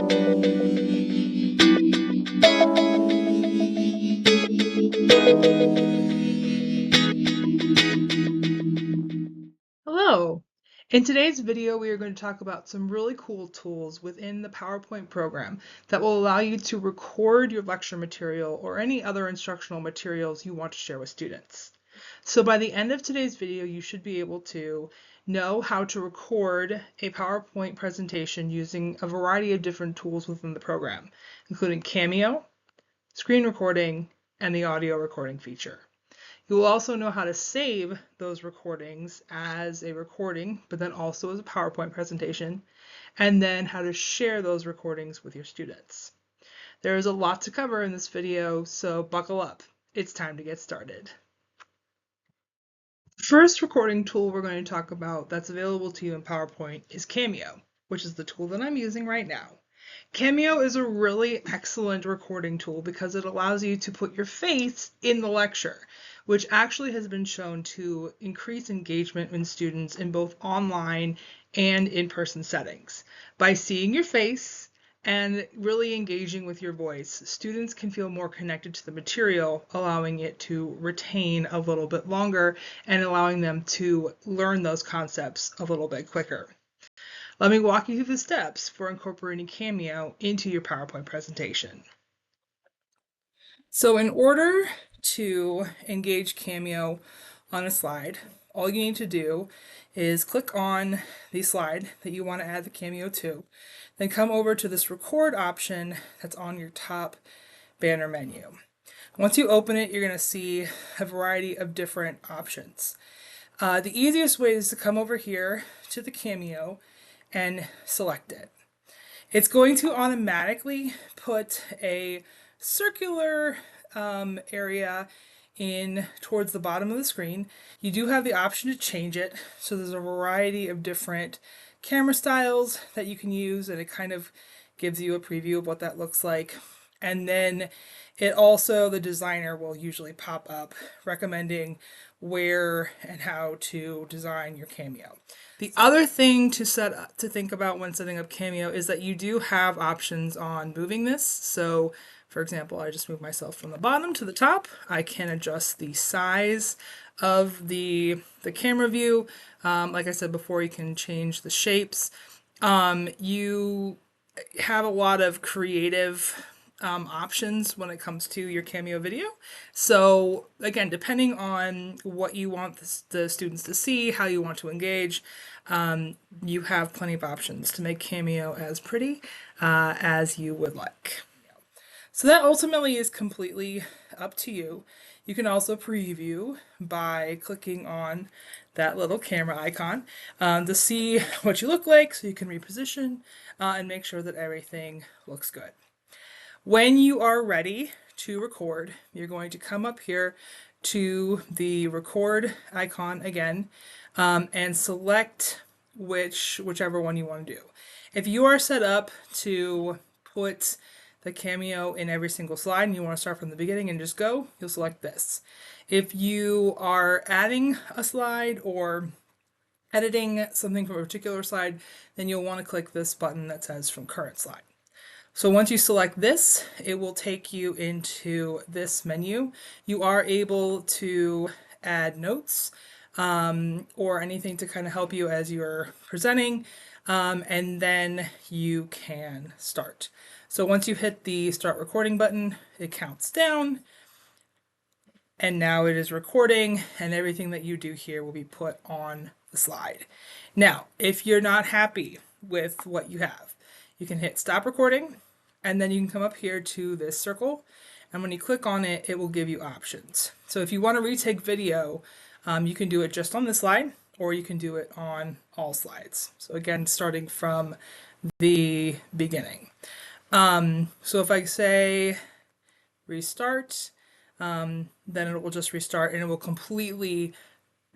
Hello! In today's video, we are going to talk about some really cool tools within the PowerPoint program that will allow you to record your lecture material or any other instructional materials you want to share with students. So by the end of today's video, you should be able to know how to record a PowerPoint presentation using a variety of different tools within the program, including Cameo, screen recording, and the audio recording feature. You will also know how to save those recordings as a recording, but then also as a PowerPoint presentation, and then how to share those recordings with your students. There is a lot to cover in this video, so buckle up. It's time to get started. The first recording tool we're going to talk about that's available to you in PowerPoint is Cameo, which is the tool that I'm using right now. Cameo is a really excellent recording tool because it allows you to put your face in the lecture, which actually has been shown to increase engagement in students in both online and in-person settings. By seeing your face and really engaging with your voice, students can feel more connected to the material, allowing it to retain a little bit longer and allowing them to learn those concepts a little bit quicker. Let me walk you through the steps for incorporating Cameo into your PowerPoint presentation. So in order to engage Cameo on a slide, all you need to do is click on the slide that you want to add the Cameo to, then come over to this record option that's on your top banner menu. Once you open it, you're going to see a variety of different options. The easiest way is to come over here to the Cameo and select it. It's going to automatically put a circular area in towards the bottom of the screen. You do have the option to change it, so there's a variety of different camera styles that you can use, and it kind of gives you a preview of what that looks like. And then it also, the designer will usually pop up recommending where and how to design your Cameo. The other thing to think about when setting up Cameo is that you do have options on moving this. So for example, I just move myself from the bottom to the top. I can adjust the size of the camera view. Like I said before, you can change the shapes. You have a lot of creative options when it comes to your Cameo video. So again, depending on what you want the students to see, how you want to engage, you have plenty of options to make Cameo as pretty as you would like. So that ultimately is completely up to you. You can also preview by clicking on that little camera icon to see what you look like, so you can reposition and make sure that everything looks good. When you are ready to record, you're going to come up here to the record icon again and select whichever one you want to do. If you are set up to put the Cameo in every single slide and you want to start from the beginning and just go, you'll select this. If you are adding a slide or editing something from a particular slide, then you'll want to click this button that says from current slide. So once you select this, it will take you into this menu. You are able to add notes or anything to kind of help you as you're presenting, and then you can start. So once you hit the start recording button, it counts down, and now it is recording, and everything that you do here will be put on the slide. Now, if you're not happy with what you have, you can hit stop recording, and then you can come up here to this circle, and when you click on it, it will give you options. So if you want to retake video, you can do it just on this slide, or you can do it on all slides. So again, starting from the beginning. So if I say restart, then it will just restart and it will completely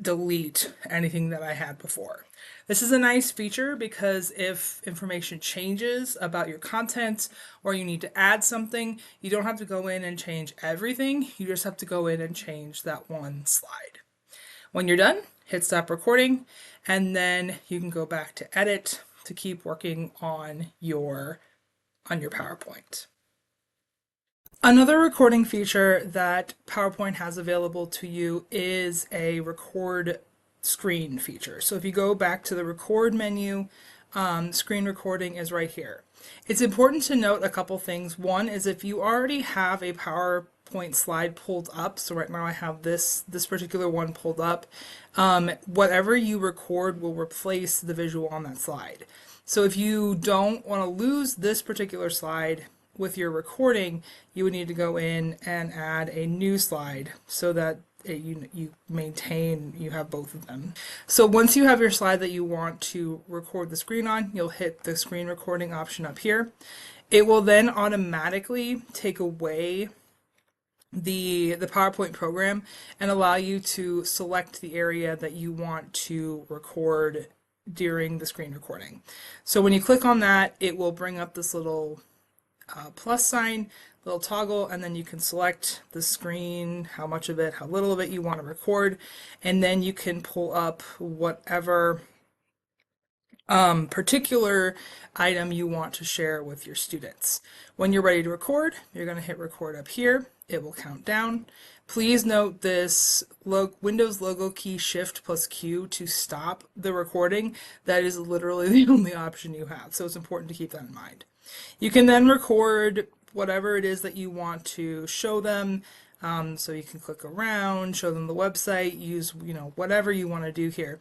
delete anything that I had before. This is a nice feature because if information changes about your content or you need to add something, you don't have to go in and change everything. You just have to go in and change that one slide. When you're done, hit stop recording, and then you can go back to edit to keep working on your on your PowerPoint. Another recording feature that PowerPoint has available to you is a record screen feature. So if you go back to the record menu, screen recording is right here. It's important to note a couple things. One is if you already have a PowerPoint slide pulled up, so right now I have this particular one pulled up, whatever you record will replace the visual on that slide. So if you don't want to lose this particular slide with your recording, you would need to go in and add a new slide so that you have both of them. So once you have your slide that you want to record the screen on, you'll hit the screen recording option up here. It will then automatically take away the PowerPoint program and allow you to select the area that you want to record during the screen recording. So when you click on that, it will bring up this little plus sign, little toggle, and then you can select the screen, how much of it, how little of it you want to record, and then you can pull up whatever particular item you want to share with your students. When you're ready to record, you're going to hit record up here. It will count down. Please note this Windows logo key Shift plus Q to stop the recording. That is literally the only option you have, so it's important to keep that in mind. You can then record whatever it is that you want to show them. So you can click around, show them the website, use whatever you want to do here.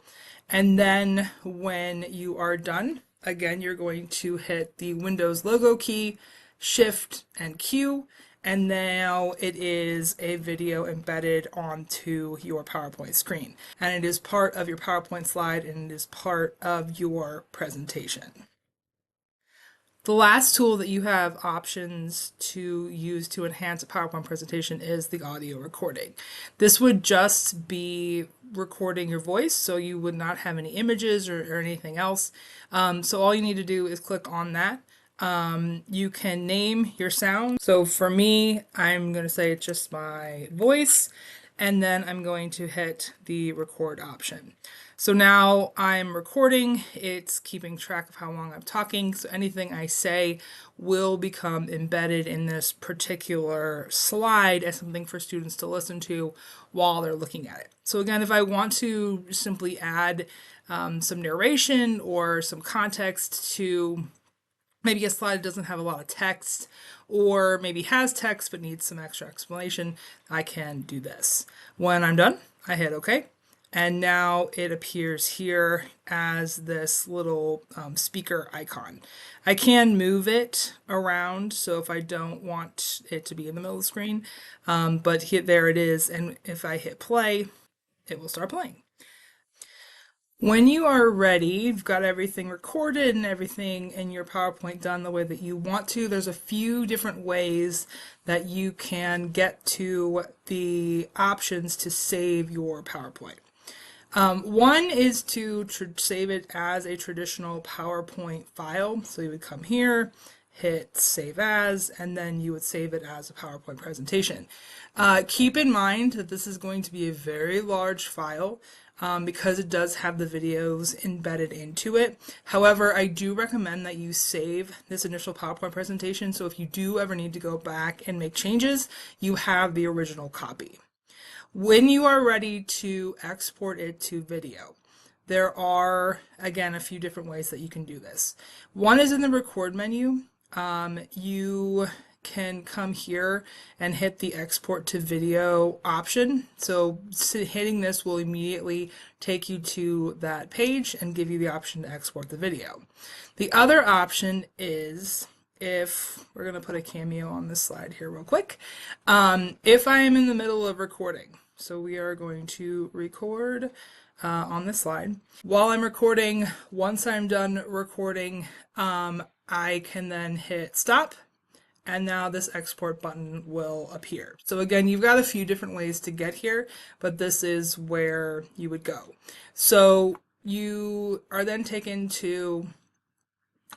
And then when you are done, again, you're going to hit the Windows logo key, Shift and Q, and now it is a video embedded onto your PowerPoint screen. And it is part of your PowerPoint slide and it is part of your presentation. The last tool that you have options to use to enhance a PowerPoint presentation is the audio recording. This would just be recording your voice, so you would not have any images or anything else. So all you need to do is click on that. You can name your sound. So for me, I'm going to say it's just my voice, and then I'm going to hit the record option. So now I'm recording, it's keeping track of how long I'm talking, so anything I say will become embedded in this particular slide as something for students to listen to while they're looking at it. So again, if I want to simply add some narration or some context to maybe a slide that doesn't have a lot of text, or maybe has text but needs some extra explanation, I can do this. When I'm done, I hit OK. And now it appears here as this little speaker icon. I can move it around, so if I don't want it to be in the middle of the screen, but there it is, and if I hit play, it will start playing. When you are ready, you've got everything recorded and everything in your PowerPoint done the way that you want to, there's a few different ways that you can get to the options to save your PowerPoint. One is to save it as a traditional PowerPoint file. So you would come here, hit Save As, and then you would save it as a PowerPoint presentation. Keep in mind that this is going to be a very large file because it does have the videos embedded into it. However, I do recommend that you save this initial PowerPoint presentation, so if you do ever need to go back and make changes, you have the original copy. When you are ready to export it to video, there are, again, a few different ways that you can do this. One is in the record menu. You can come here and hit the export to video option. So hitting this will immediately take you to that page and give you the option to export the video. The other option is, if we're going to put a cameo on this slide here real quick, if I am in the middle of recording, so we are going to record on this slide. While I'm recording, once I'm done recording, I can then hit stop, and now this export button will appear. So again, you've got a few different ways to get here, but this is where you would go. So you are then taken to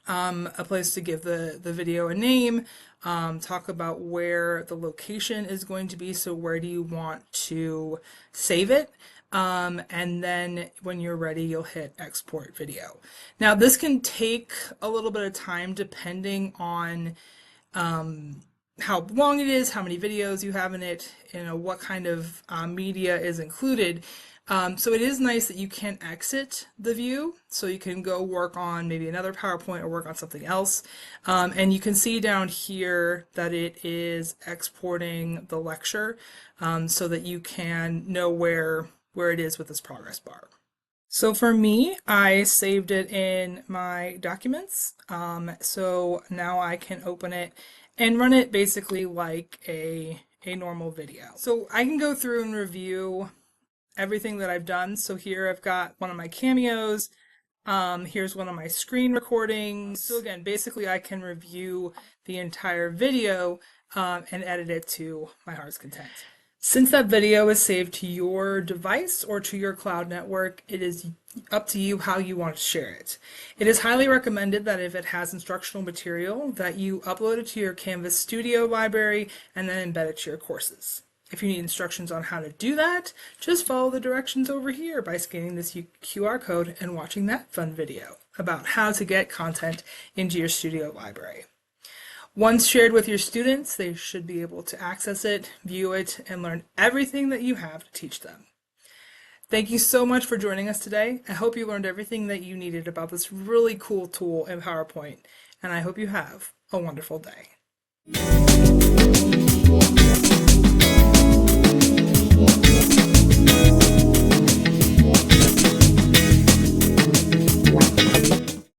a place to give the video a name, talk about where the location is going to be, so where do you want to save it, and then when you're ready, you'll hit export video. Now, this can take a little bit of time depending on how long it is, how many videos you have in it, what kind of media is included. So it is nice that you can exit the view, so you can go work on maybe another PowerPoint or work on something else. And you can see down here that it is exporting the lecture, so that you can know where it is with this progress bar. So for me, I saved it in my documents. So now I can open it and run it basically like a normal video. So I can go through and review everything that I've done. So here I've got one of my cameos. Here's one of my screen recordings. So again, basically I can review the entire video and edit it to my heart's content. Since that video is saved to your device or to your cloud network, it is up to you how you want to share it. It is highly recommended that if it has instructional material, that you upload it to your Canvas Studio library and then embed it to your courses. If you need instructions on how to do that, just follow the directions over here by scanning this QR code and watching that fun video about how to get content into your Studio library. Once shared with your students, they should be able to access it, view it, and learn everything that you have to teach them. Thank you so much for joining us today. I hope you learned everything that you needed about this really cool tool in PowerPoint, and I hope you have a wonderful day.